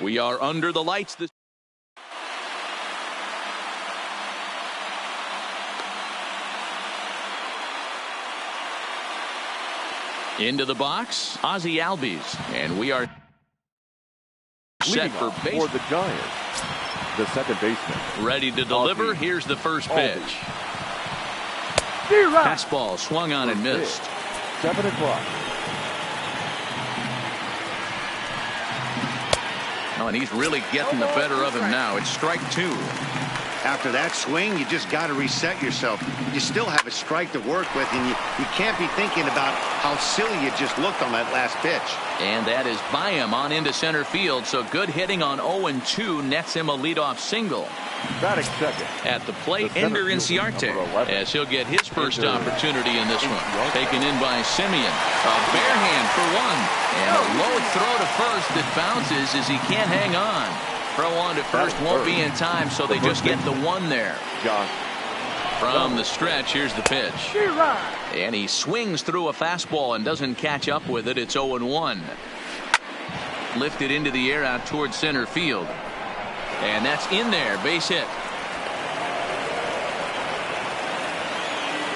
We are under the lights. Into the box, Ozzie Albies, and we are set for base. For the Giants, the second baseman. Ready to deliver. Here's the first pitch. Fastball swung on and missed. 7 o'clock. Oh, and he's really getting the better of him now. It's strike 2. After that swing, you just got to reset yourself. You still have a strike to work with, and you can't be thinking about how silly you just looked on that last pitch. And that is by him on into center field. So good hitting on 0-2 nets him a leadoff single. Batting second. At the plate, Ender Inciarte, as he'll get his first opportunity in this one. Taken in by Simeon. A bare hand for one. And a low throw to first that bounces as he can't hang on. Throw on to first won't be in time, so they just get the one there. From the stretch, here's the pitch. And he swings through a fastball and doesn't catch up with it. It's 0-1. Lifted into the air out towards center field. And that's in there. Base hit.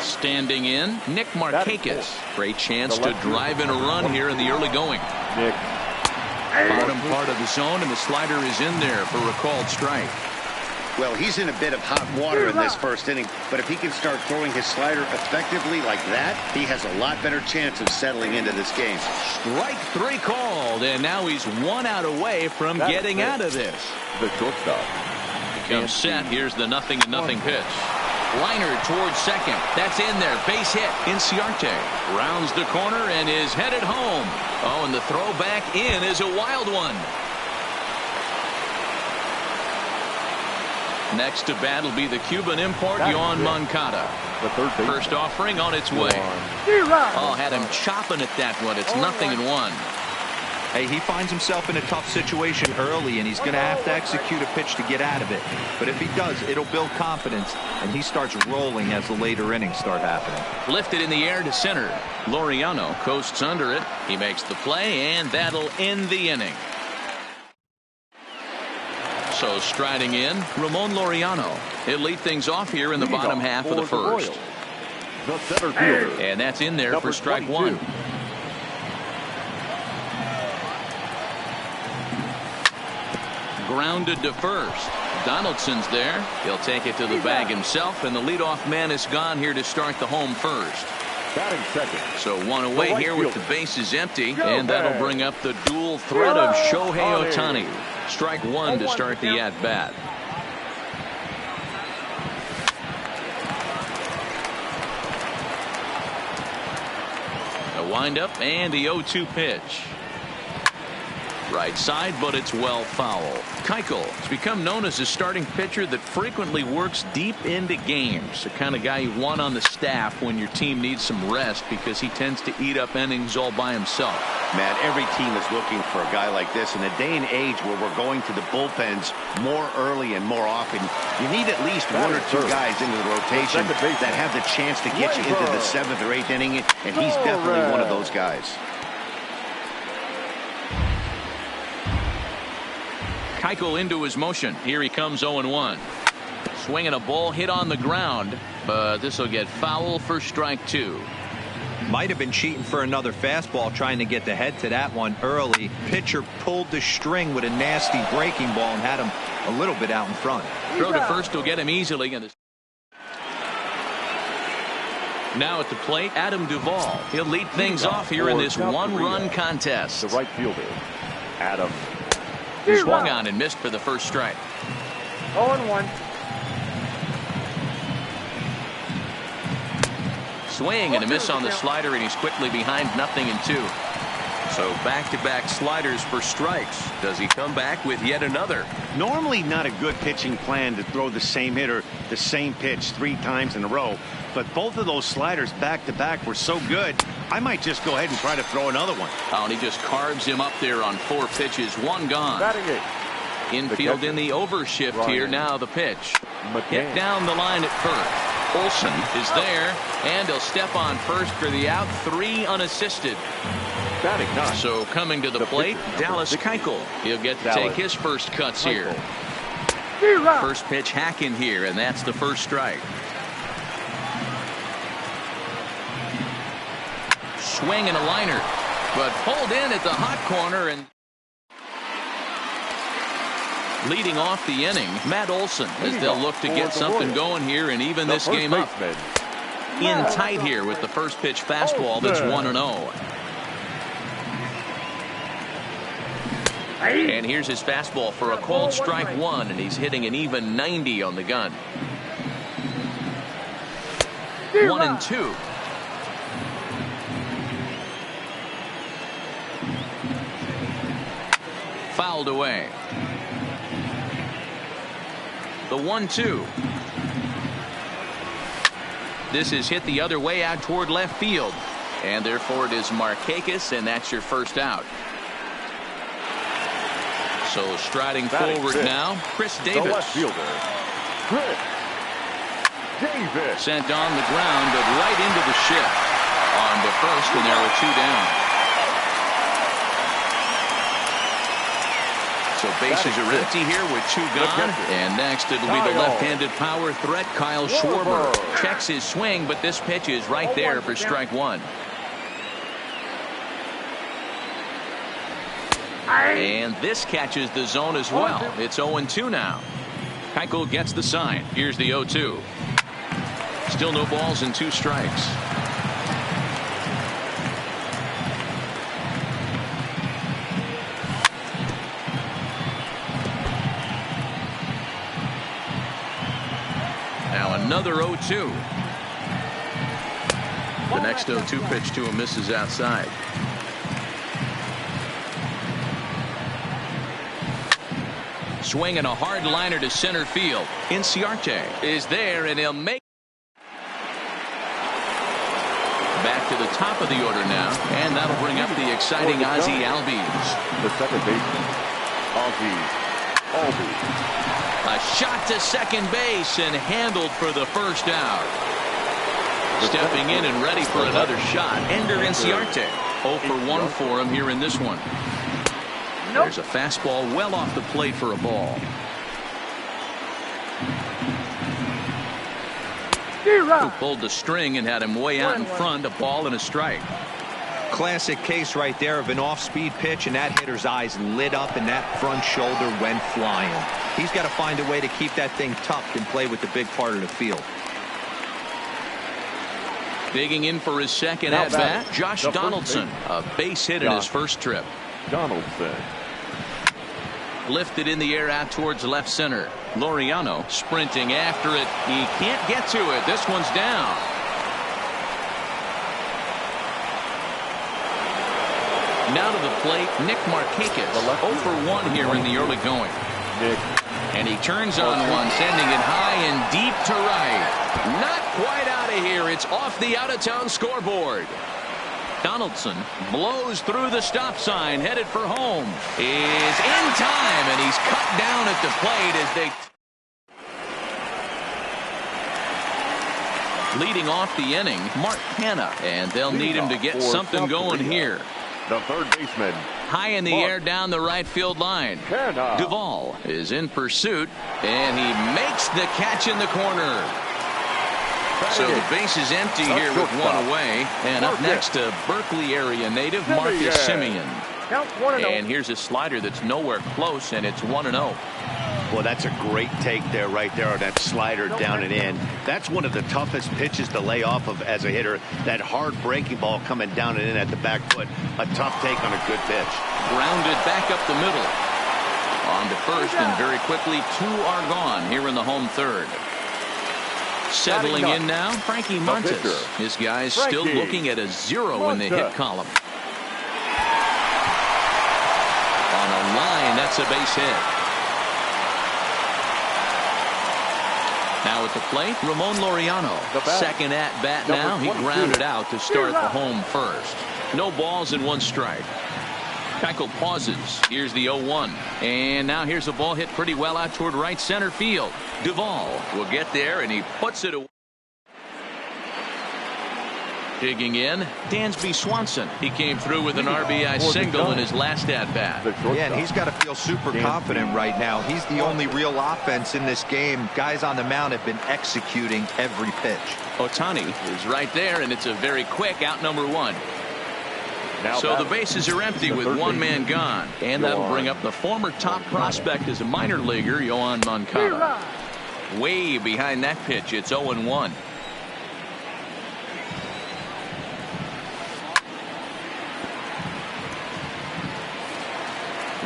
Standing in, Nick Markakis. Great chance to drive in a run here in the early going. Nick. Bottom part of the zone, and the slider is in there for a called strike. Well, he's in a bit of hot water in this first inning, but if he can start throwing his slider effectively like that, he has a lot better chance of settling into this game. Strike 3 called, and now he's 1 out away from getting out of this. The shortstop. Comes set. Here's the 0-0 pitch. Liner towards second. That's in there. Base hit. Inciarte rounds the corner and is headed home. Oh, and the throw back in is a wild one. Next to bat will be the Cuban import, Yoan Moncada. The first offering on its way. Oh, had him chopping at that one. It's 0-1. Hey, he finds himself in a tough situation early, and he's going to have to execute a pitch to get out of it. But if he does, it'll build confidence, and he starts rolling as the later innings start happening. Lifted in the air to center. Laureano coasts under it. He makes the play, and that'll end the inning. So striding in, Ramon Laureano. He'll lead things off here in the bottom half of the first. The center fielder. And that's in there for strike 1. Grounded to first. Donaldson's there. He'll take it to the bag himself, and the leadoff man is gone here to start the home first. Batting second. So 1 away here with the bases empty, and that'll bring up the dual threat of Shohei Ohtani. Strike 1 to start the at-bat. A windup and the 0-2 pitch. Right side, but it's well foul. Keuchel has become known as a starting pitcher that frequently works deep into games. The kind of guy you want on the staff when your team needs some rest, because he tends to eat up innings all by himself. Man, every team is looking for a guy like this. In a day and age where we're going to the bullpens more early and more often, you need at least 1 or 2 guys into the rotation that have the chance to get you into the 7th or 8th inning, and he's definitely one of those guys. Keuchel into his motion. Here he comes 0-1. Swinging a ball hit on the ground, but this will get foul for strike 2. Might have been cheating for another fastball, trying to get the head to that one early. Pitcher pulled the string with a nasty breaking ball and had him a little bit out in front. Throw to first will get him easily. Now at the plate, Adam Duvall. He'll lead things off here in this 1-run contest. The right fielder, Adam. Swung on and missed for the first strike. 0-1. Swing and a miss on the slider, and he's quickly behind 0-2. So back-to-back sliders for strikes. Does he come back with yet another? Normally not a good pitching plan to throw the same hitter the same pitch 3 times in a row, but both of those sliders back-to-back were so good, I might just go ahead and try to throw another one. Oh, and he just carves him up there on 4 pitches, 1 gone. Infield in the overshift here. Now the pitch. Hit down the line at first. Olsen is there, and he'll step on first for the out. 3 unassisted. Batting 9. So coming to the plate, Dallas Keuchel. He'll get to take his first cuts here. First pitch hacking here, and that's the first strike. Swing and a liner, but pulled in at the hot corner. And leading off the inning, Matt Olson, as they'll look to get something going here and even this game up. In tight here with the first pitch fastball that's 1-0. And here's his fastball for a called strike one, and he's hitting an even 90 on the gun. 1-2. Fouled away. The 1-2. This is hit the other way out toward left field. And therefore it is Markakis, and that's your first out. So striding forward now, Chris Davis. The left fielder, Chris Davis. Sent on the ground, but right into the shift. On to first, and there are 2 down. So bases are empty here with 2 gone. And next it'll be the left-handed power threat, Kyle Schwarber. Checks his swing, but this pitch is right there for strike 1. And this catches the zone as well. It's 0-2 now. Keuchel gets the sign. Here's the 0-2. Still no balls and 2 strikes. Now another 0-2. The next 0-2 pitch to him misses outside. Swinging a hard liner to center field. Inciarte is there, and he'll make. Back to the top of the order now, and that'll bring up the exciting Ozzie Albies. The second baseman, Ozzie Albies. A shot to second base and handled for the first out. Stepping in and ready for another shot, Ender Inciarte. 0 for 1 for him here in this one. There's a fastball well off the plate for a ball. Who pulled the string and had him way out in front, a ball and a strike. Classic case right there of an off-speed pitch, and that hitter's eyes lit up and that front shoulder went flying. He's got to find a way to keep that thing tucked and play with the big part of the field. Digging in for his second at-bat, Josh Donaldson. A base hit in his first trip. Donaldson. Lifted in the air out towards left center. Laureano sprinting after it. He can't get to it. This one's down. Now to the plate, Nick Markakis. 0 for 1 here in the early going. And he turns on one, sending it high and deep to right. Not quite out of here. It's off the out-of-town scoreboard. Donaldson blows through the stop sign, headed for home. Is in time, and he's cut down at the plate as they. Leading off the inning, Mark Hanna, and they'll need him to get something going here. The third baseman. High in the air down the right field line. Duvall is in pursuit, and he makes the catch in the corner. So the base is empty here with 1 away. And up next, a Berkeley area native, Marcus Semien. And here's a slider that's nowhere close, and it's 1-0. Well, that's a great take there, right there, on that slider down and in. That's one of the toughest pitches to lay off of as a hitter. That hard breaking ball coming down and in at the back foot. A tough take on a good pitch. Grounded back up the middle. On to first, and very quickly 2 are gone here in the home third. Settling in now, Frankie Montes. His guys still looking at a 0 in the hit column. On a line, that's a base hit. Now at the plate, Ramon Laureano. Second at bat now. He grounded out to start the home first. No balls and 1 strike. Keuchel pauses. Here's the 0-1. And now here's a ball hit pretty well out toward right center field. Duvall will get there, and he puts it away. Digging in, Dansby Swanson. He came through with an RBI single in his last at-bat. Yeah, and he's got to feel super confident right now. He's the only real offense in this game. Guys on the mound have been executing every pitch. Ohtani is right there, and it's a very quick out number one. So the bases are empty with one man gone, and that'll bring up the former top prospect as a minor leaguer, Yoán Moncada. Way behind that pitch, it's 0-1.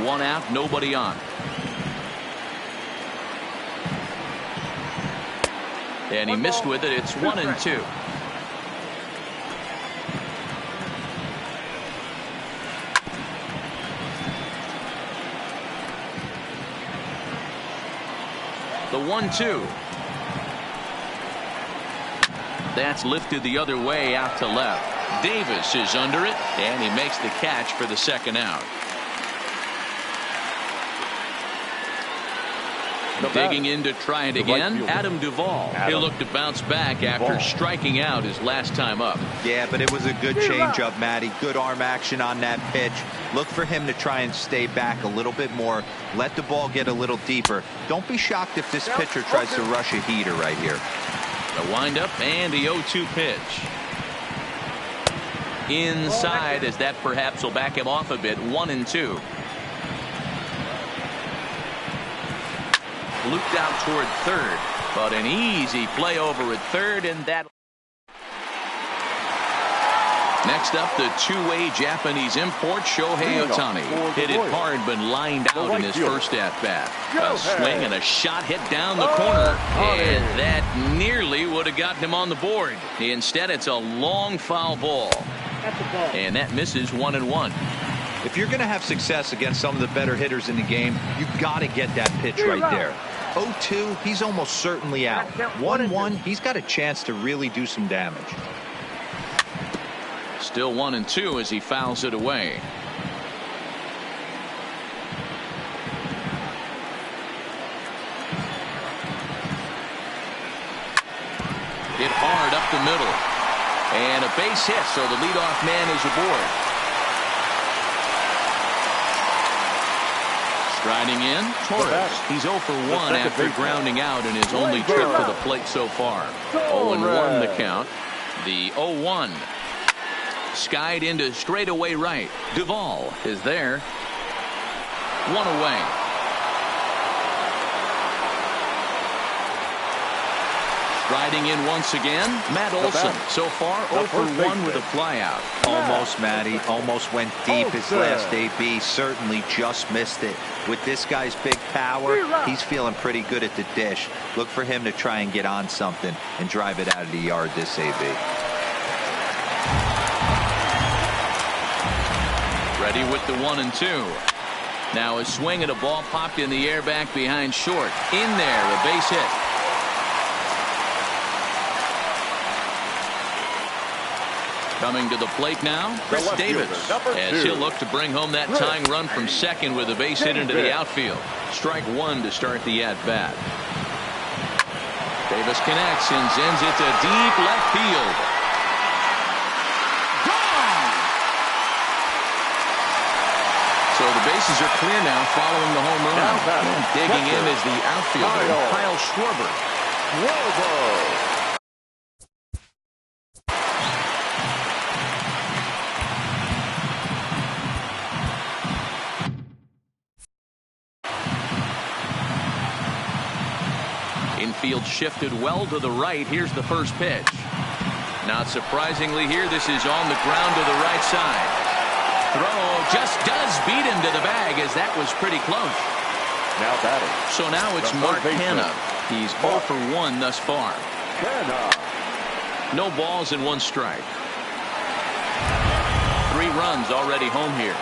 One out, nobody on. And he missed with it. It's 1-2. The 1-2. That's lifted the other way out to left. Davis is under it, and he makes the catch for the second out. Digging in to try it again, Adam Duvall. He'll look to bounce back after striking out his last time up. Yeah, but it was a good changeup, Matty. Good arm action on that pitch. Look for him to try and stay back a little bit more. Let the ball get a little deeper. Don't be shocked if this pitcher tries to rush a heater right here. The windup and the 0-2 pitch. Inside, as that perhaps will back him off a bit. 1-2. Looped out toward third, but an easy play over at third, and that. Next up, the two-way Japanese import, Shohei Ohtani. Hit it hard, but lined out in his first at-bat. A swing and a shot hit down the corner, and that nearly would have gotten him on the board. Instead, it's a long foul ball, and that misses 1-1. If you're going to have success against some of the better hitters in the game, you've got to get that pitch right there. 0-2, he's almost certainly out. 1-1, he's got a chance to really do some damage. Still 1-2 as he fouls it away. Hit hard up the middle. And a base hit, so the leadoff man is aboard. Striding in, Torres. He's 0 for 1 after grounding out in his only trip to the plate so far. 0-1 the count. The 0-1. Skied into straightaway right. Duvall is there. One away. Striding in once again, Matt Olson. So far, 0 for 1 with a flyout. Almost, Matty. Almost went deep his last AB. Certainly just missed it. With this guy's big power, he's feeling pretty good at the dish. Look for him to try and get on something and drive it out of the yard this AB. Ready with the 1-2. Now a swing and a ball popped in the air back behind short. In there, a base hit. Coming to the plate now, Chris Davis, as he'll look to bring home that tying run from second with a base hit into the outfield. Strike one to start the at-bat. Davis connects and sends it to deep left field. Gone! So the bases are clear now following the home run. And digging in is the outfielder, Kyle Schwarber. Infield shifted well to the right. Here's the first pitch. Not surprisingly here, this is on the ground to the right side. Throw just does beat him to the bag, as that was pretty close. Now batting. So now it's Mark Hanna. He's 0 for 1 thus far. No balls and 1 strike. 3 runs already home here.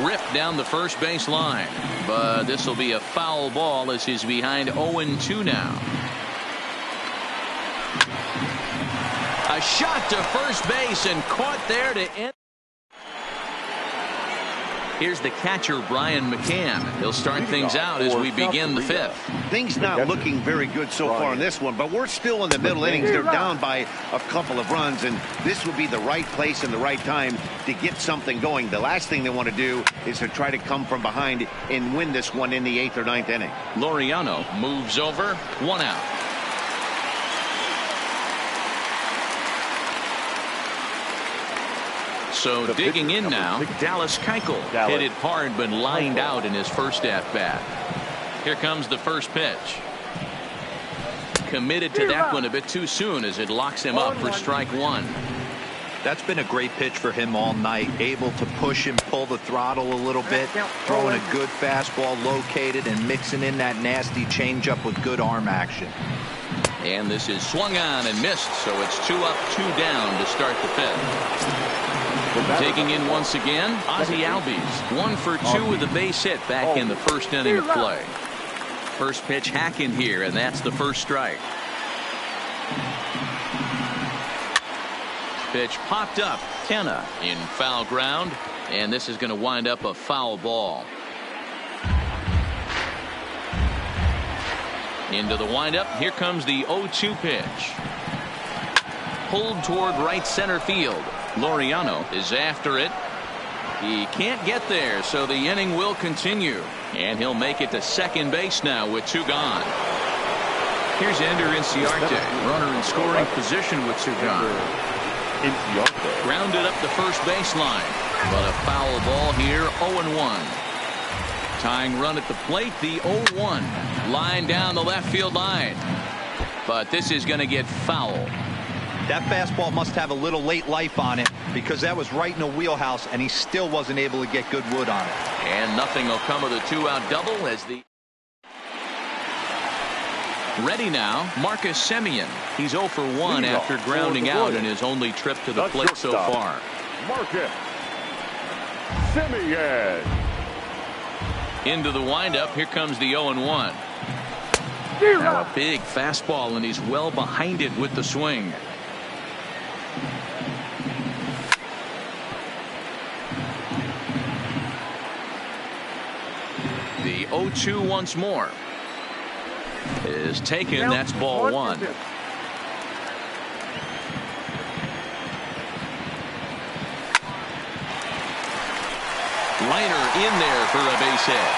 Ripped down the first base line, but this will be a foul ball as he's behind 0-2 now. A shot to first base and caught there to end. Here's the catcher, Brian McCann. He'll start things out as we begin the fifth. Things not looking very good so far in this one, but we're still in the middle innings. They're down by a couple of runs, and this would be the right place and the right time to get something going. The last thing they want to do is to try to come from behind and win this one in the 8th or 9th inning. Laureano moves over, 1 out. So digging in now, Dallas Keuchel hit it hard but lined out in his first at-bat. Here comes the first pitch. Committed to that one a bit too soon as it locks him up for strike 1. That's been a great pitch for him all night. Able to push and pull the throttle a little bit. Throwing a good fastball located and mixing in that nasty changeup with good arm action. And this is swung on and missed, so it's 2 up, 2 down to start the fifth. Taking in once again, Ozzie Albies. 1 for 2 with a base hit back in the first inning of play. First pitch hacking here, and that's the first strike. Pitch popped up. Tenna in foul ground, and this is going to wind up a foul ball. Into the windup. Here comes the 0-2 pitch. Pulled toward right center field. Laureano is after it. He can't get there, so the inning will continue. And he'll make it to second base now with 2 gone. Here's Ender Inciarte, runner in scoring position with 2 gone. Grounded up the first baseline, but a foul ball here, 0-1. Tying run at the plate, the 0-1. Line down the left field line. But this is going to get foul. That fastball must have a little late life on it because that was right in the wheelhouse and he still wasn't able to get good wood on it. And nothing will come of the 2-out double as the ready now, Marcus Semien. He's 0 for 1 after grounding out in his only trip to the plate so far. Marcus Semien. Into the windup. Here comes the 0-1. Now a big fastball, and he's well behind it with the swing. The 0-2 once more is taken. That's ball 1. Liner in there for a base hit.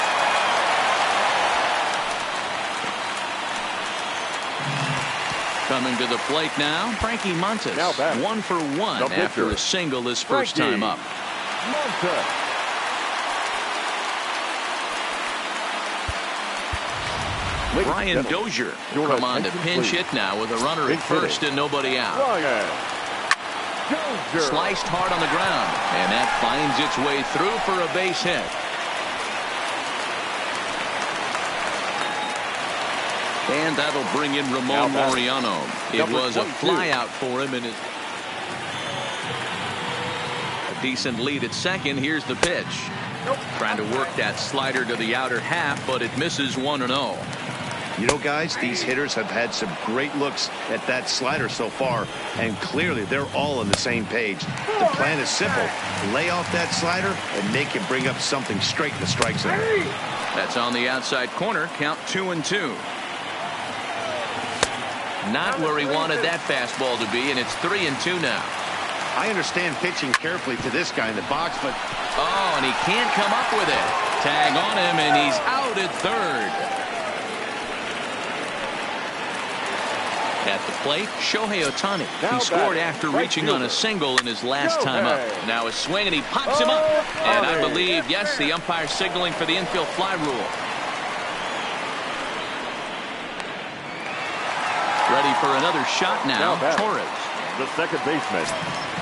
Coming to the plate now, Frankie Montas. 1 for 1 after a single his first time up. Montas. Brian Dozier come on to pinch hit now with a runner at first and nobody out. Sliced hard on the ground, and that finds its way through for a base hit. And that'll bring in Ramon Laureano. It was a flyout for him in his a decent lead at second. Here's the pitch. Trying to work that slider to the outer half, but it misses 1-0. You know, guys, these hitters have had some great looks at that slider so far, and clearly they're all on the same page. The plan is simple. Lay off that slider and make him bring up something straight in the strike zone. That's on the outside corner. Count 2-2. Not where he wanted that fastball to be, and it's 3-2 now. I understand pitching carefully to this guy in the box, but oh, and he can't come up with it. Tag on him, and he's out at third. At the plate, Shohei Ohtani. He scored after reaching on a single in his last time up. Now a swing, and he pops him up. And I believe, yes, the umpire signaling for the infield fly rule. Ready for another shot now. Torres. The second baseman.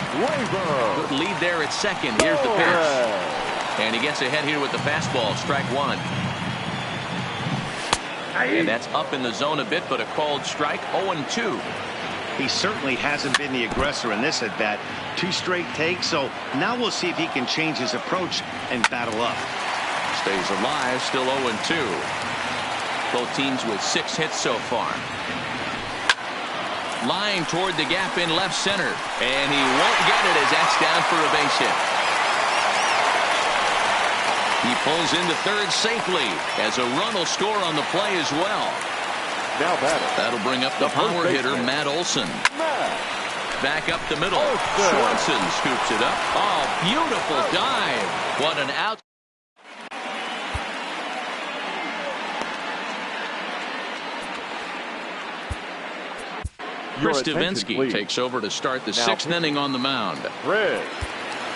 Good lead there at second. Here's the pitch. And he gets ahead here with the fastball. Strike 1. And that's up in the zone a bit, but a called strike. 0-2. He certainly hasn't been the aggressor in this at bat. 2 straight takes, so now we'll see if he can change his approach and battle up. Stays alive, still 0-2. Both teams with 6 hits so far. Line toward the gap in left center, and he won't get it as that's down for a base hit. He pulls into third safely as a run will score on the play as well. Now batter. That'll bring up the power hitter, Matt Olson. Back up the middle. Swanson scoops it up. Oh, beautiful dive. What an out. Chris Davinsky takes over to start the sixth inning on the mound.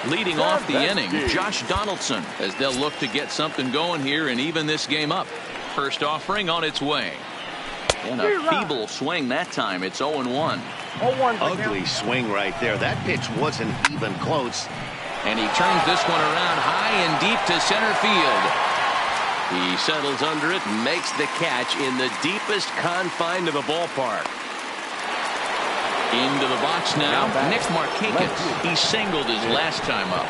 Leading off the inning, Josh Donaldson, as they'll look to get something going here and even this game up. First offering on its way. And a feeble swing that time. It's 0-1. Ugly swing right there. That pitch wasn't even close. And he turns this one around high and deep to center field. He settles under it and makes the catch in the deepest confine of the ballpark. Into the box now, Nick Markakis. He singled his last time up.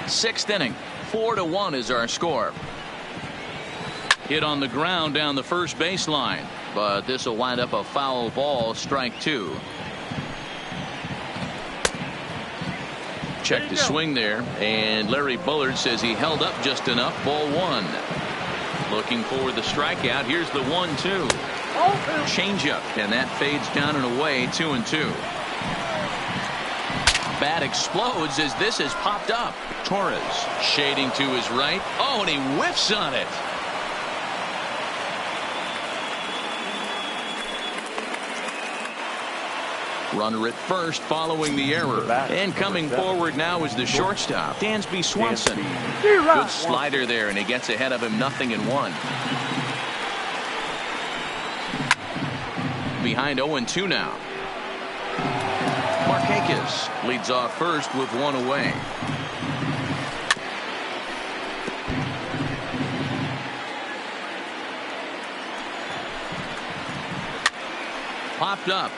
Sixth inning, 4-1 is our score. Hit on the ground down the first baseline, but this will wind up a foul ball, strike two. Check the swing there, and Larry Bullard says he held up just enough. Ball one. Looking for the strikeout. Here's the 1-2. Changeup, and that fades down and away. 2-2. Bat explodes as this has popped up. Torres shading to his right. Oh, and he whiffs on it. Runner at first following the error. And coming forward now is the shortstop, Dansby Swanson. Good slider there, and he gets ahead of him, 0-1. Behind 0-2 now. Markakis leads off first with one away. Popped up.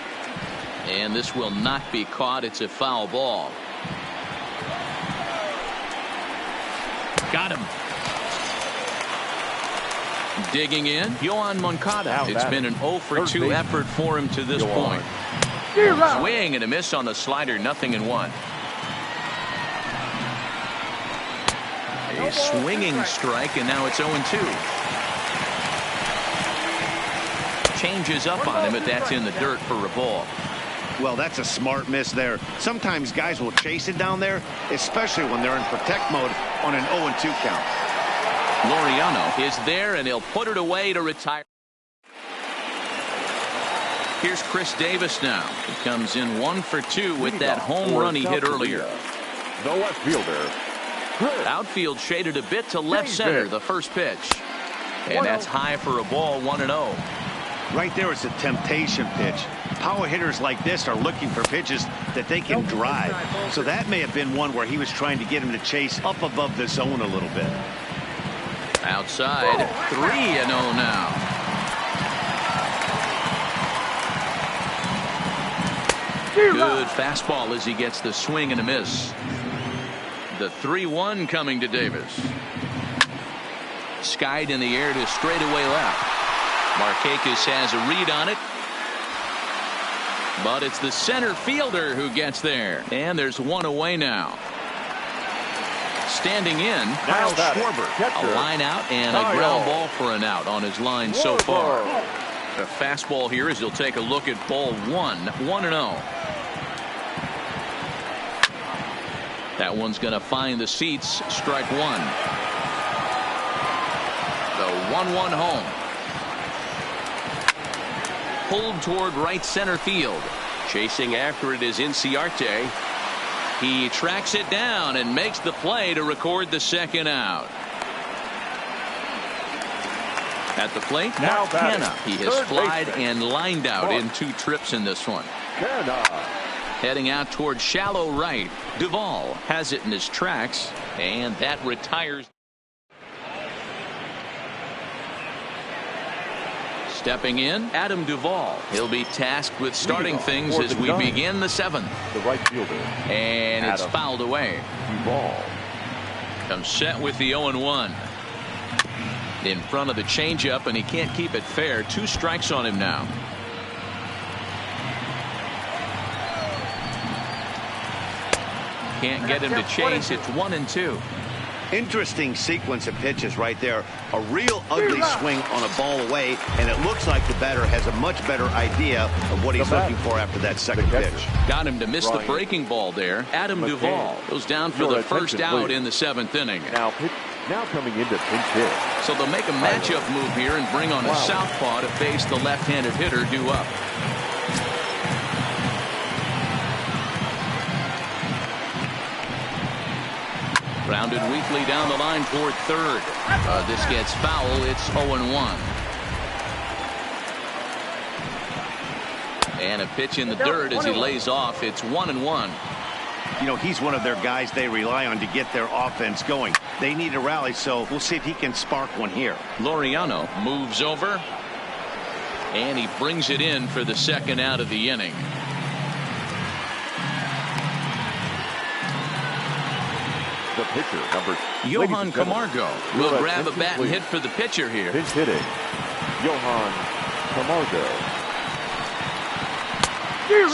And this will not be caught. It's a foul ball. Got him. Digging in, Yohan Moncada. It's been an 0-for-2 effort for him to this point. Swing and a miss on the slider, 0-1. A swinging strike, and now it's 0-2. Changes up on him, but that's in the dirt for a ball. Well, that's a smart miss there. Sometimes guys will chase it down there, especially when they're in protect mode on an 0-2 count. Laureano is there, and he'll put it away to retire. Here's Chris Davis now. He comes in 1-for-2 with that home run he hit earlier. The left fielder. Outfield shaded a bit to left center, the first pitch. And that's high for a ball, 1-0. Right there, it's a temptation pitch. Power hitters like this are looking for pitches that they can drive. So that may have been one where he was trying to get him to chase up above the zone a little bit. Outside, 3-0 now. Good fastball as he gets the swing and a miss. The 3-1 coming to Davis. Skied in the air to straightaway left. Markakis has a read on it. But it's the center fielder who gets there. And there's one away now. Standing in, Kyle Schwarber. A line out and a ground ball for an out on his line so far. The fastball here as he'll take a look at ball one. 1-0. That one's going to find the seats. Strike one. The 1-1 home. Pulled toward right center field. Chasing after it is Inciarte. He tracks it down and makes the play to record the second out. At the plate, Mark Hanna. He has flied and lined out in 2 trips in this one. Heading out toward shallow right. Duvall has it in his tracks, and that retires. Stepping in, Adam Duvall. He'll be tasked with starting things as we begin the 7th. The right fielder. And it's fouled away. Duvall. Comes set with the 0-1. In front of the changeup, and he can't keep it fair. 2 strikes on him now. Can't get him to chase. It's 1-2. Interesting sequence of pitches right there. A real ugly swing on a ball away, and it looks like the batter has a much better idea of what he's looking for after that second pitch. Got him to miss the breaking ball there. Adam Duvall goes down for the first out in the 7th inning. Now coming into pinch hit. So they'll make a matchup move here and bring on a southpaw to face the left-handed hitter due up. Grounded weakly down the line toward third. This gets foul. It's 0-1. And a pitch in the dirt as he lays off. It's 1-1. You know, he's one of their guys they rely on to get their offense going. They need a rally, so we'll see if he can spark one here. Laureano moves over, and he brings it in for the second out of the inning. The pitcher, number Johan Camargo will grab a bat and hit for the pitcher here. Pinch hitting, Johan Camargo.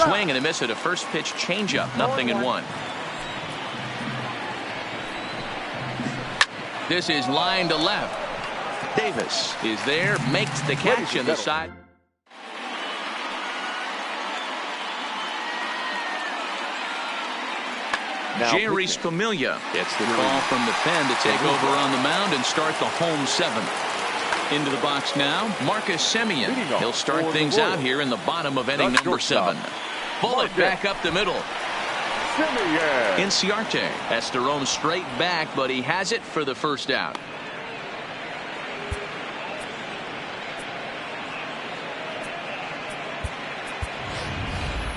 Swing and a miss at a first pitch changeup. 0-1. This is line to left. Davis is there, makes the catch in the side. Jerry Familia gets the call from the pen to take over on the mound and start the home 7th. Into the box now, Marcus Semien. He'll start things out here in the bottom of inning number 7. Bullet back up the middle. Inciarte has to roam straight back, but he has it for the first out.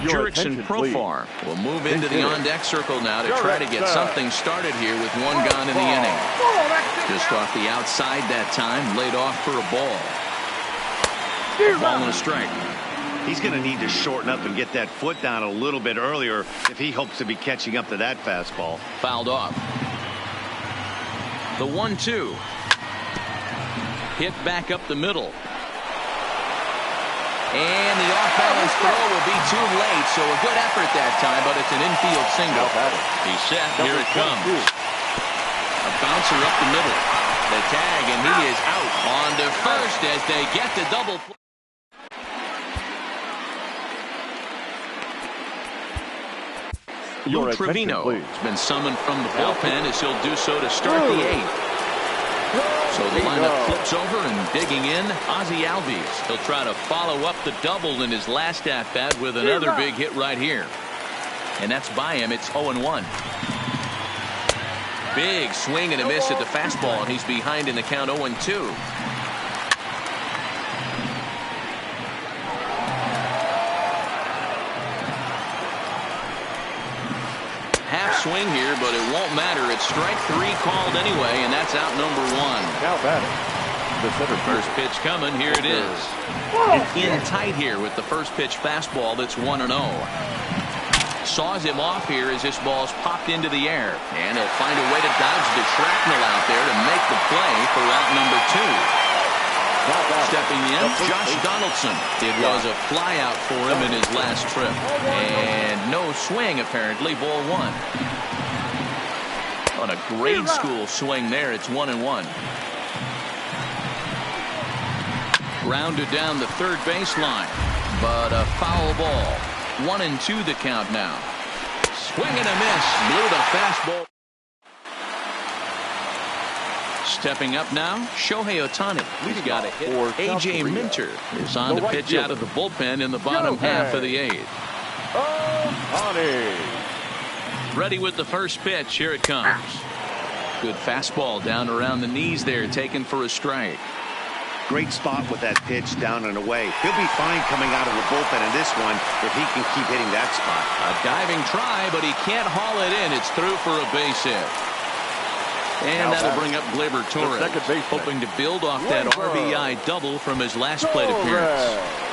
Jurickson Profar will move into the on-deck circle now to try to get something started here with one gone in the inning. Just off the outside that time, laid off for a ball. Ball and a strike. He's going to need to shorten up and get that foot down a little bit earlier if he hopes to be catching up to that fastball. Fouled off. The 1-2. Hit back up the middle. And the off-balance throw will be too late, so a good effort that time, but it's an infield single. He's set. Here it comes. A bouncer up the middle. The tag, and he is out on to first as they get the double play. Lou Trevino has been summoned from the bullpen as he'll do so to start the 8th. So the lineup flips over and digging in, Ozzie Albies. He'll try to follow up the double in his last at-bat with another big hit right here. And that's by him. It's 0-1. Big swing and a miss at the fastball, and he's behind in the count 0-2. Swing here, but it won't matter. It's strike 3 called anyway, and that's out number 1. Now batting, the center first pitch coming. Here it is. In tight here with the first pitch fastball. That's 1-0. Saws him off here as this ball's popped into the air, and he'll find a way to dodge the shrapnel out there to make the play for out number 2. Stepping in, Josh Donaldson. It was a fly out for him in his last trip. And no swing, apparently. Ball 1. On a grade school swing there, it's 1-1. Grounded down the third baseline, but a foul ball. 1-2 the count now. Swing and a miss. Blew the fastball. Stepping up now, Shohei Ohtani. He's got a hit. A.J. Minter is on to pitch out of the bullpen in the bottom half of the 8th. Ready with the first pitch. Here it comes. Good fastball down around the knees there, taken for a strike. Great spot with that pitch down and away. He'll be fine coming out of the bullpen in this one if he can keep hitting that spot. A diving try, but he can't haul it in. It's through for a base hit. And that'll bring up Gleyber Torres, hoping to build off that RBI double from his last plate appearance.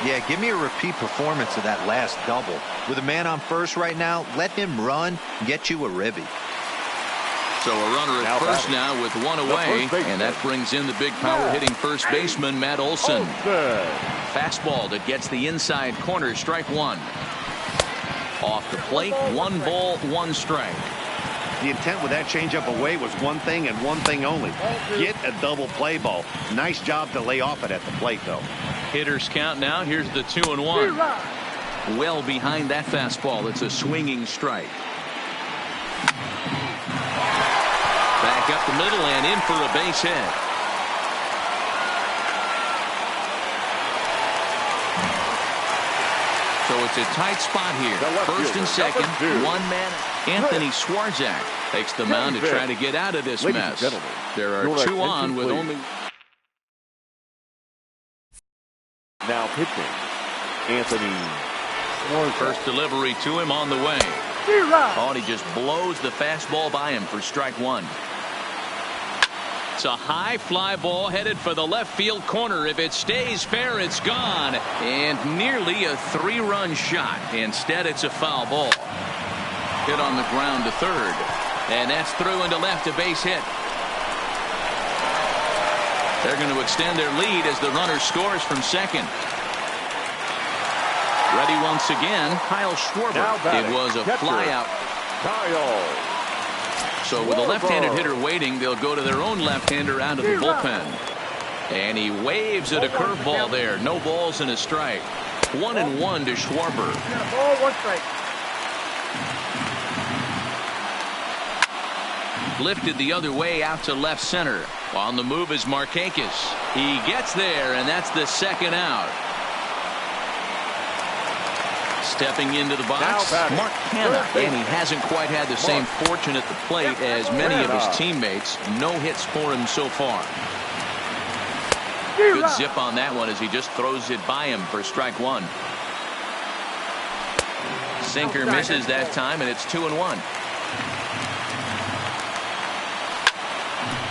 Yeah, give me a repeat performance of that last double. With a man on first right now, let him run and get you a ribby. So a runner at first now with one away, and that brings in the big power hitting first baseman Matt Olson. Fastball that gets the inside corner, strike 1. Off the plate, 1 ball, 1 strike. The intent with that changeup away was one thing and one thing only. Get a double play ball. Nice job to lay off it at the plate, though. Hitters count now. Here's the 2-1. Well behind that fastball. It's a swinging strike. Back up the middle and in for a base hit. So it's a tight spot here. First and second, one man. Anthony Swarzak takes the mound to try to get out of this mess. There are two on with only. Now pitching, Anthony Swarzak. First delivery to him on the way. Oh, and he just blows the fastball by him for strike one. It's a high fly ball headed for the left field corner. If it stays fair, it's gone. And nearly a 3-run shot. Instead, it's a foul ball. Hit on the ground to third. And that's through into left, a base hit. They're going to extend their lead as the runner scores from second. Ready once again, Kyle Schwarber. It was a flyout. Kyle. So with a left-handed hitter waiting, they'll go to their own left-hander out of the bullpen. And he waves at a curveball there. No balls and a strike. 1-1 to Schwarber. Ball, 1 strike. Lifted the other way out to left center. On the move is Markakis. He gets there, and that's the second out. Stepping into the box, Mark Hanna, and he hasn't quite had the same fortune at the plate as many of his teammates. No hits for him so far. Good zip on that one as he just throws it by him for strike one. Sinker misses that time, and it's 2-1.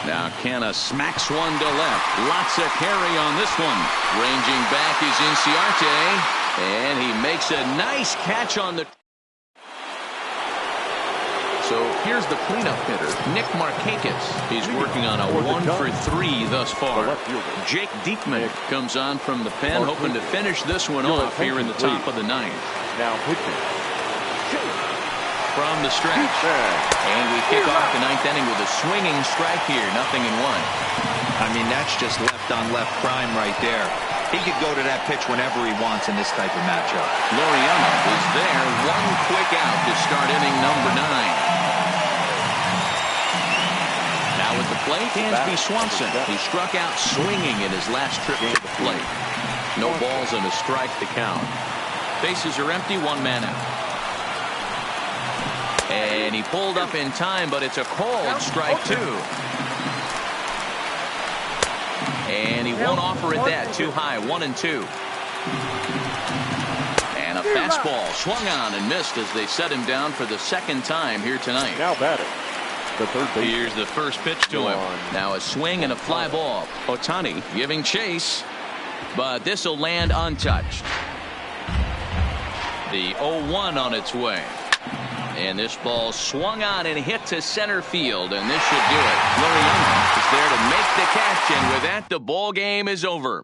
Now Canna smacks one to left. Lots of carry on this one. Ranging back is Inciarte. And he makes a nice catch on the. So here's the cleanup hitter, Nick Markakis. He's working on a 1-for-3 thus far. Jake Diekman comes on from the pen, hoping to finish this one off here in the top of the ninth. Now pitching. From the stretch. And we kick off the ninth inning with a swinging strike here. 0-1. I mean, that's just left on left crime right there. He could go to that pitch whenever he wants in this type of matchup. Loriano is there. One quick out to start inning number 9. Now at the plate, Dansby Swanson. He struck out swinging in his last trip to the plate. No balls and a strike to count. Bases are empty, one man out. And he pulled up in time, but it's a called strike 2. And he won't offer it that. Too high. 1-2. And a fastball swung on and missed as they set him down for the second time here tonight. Now batting, the third base. Here's the first pitch to him. Now a swing and a fly ball. Ohtani giving chase, but this will land untouched. The 0-1 on its way. And this ball swung on and hit to center field, and this should do it. Loriano is there to make the catch, and with that, the ball game is over.